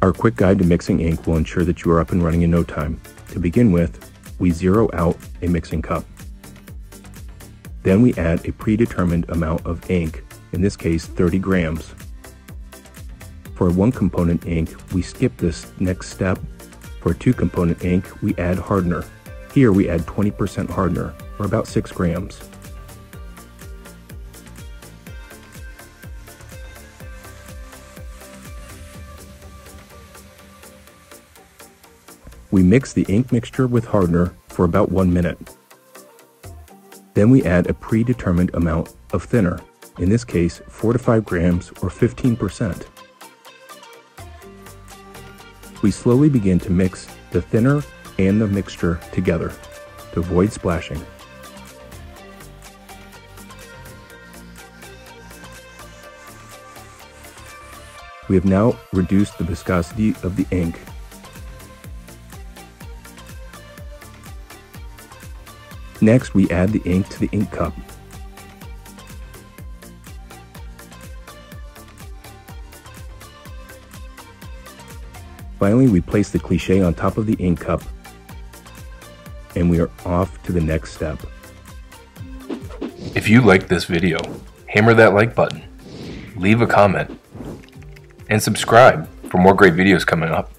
Our quick guide to mixing ink will ensure that you are up and running in no time. To begin with, we zero out a mixing cup. Then we add a predetermined amount of ink, in this case 30 grams. For a 1-component ink, we skip this next step. For a 2-component ink, we add hardener. Here we add 20% hardener, or about 6 grams. We mix the ink mixture with hardener for about 1 minute. Then we add a predetermined amount of thinner, in this case 4 to 5 grams or 15%. We slowly begin to mix the thinner and the mixture together to avoid splashing. We have now reduced the viscosity of the ink. Next, we add the ink to the ink cup. Finally, we place the cliché on top of the ink cup, and we are off to the next step. If you liked this video, hammer that like button, leave a comment, and subscribe for more great videos coming up.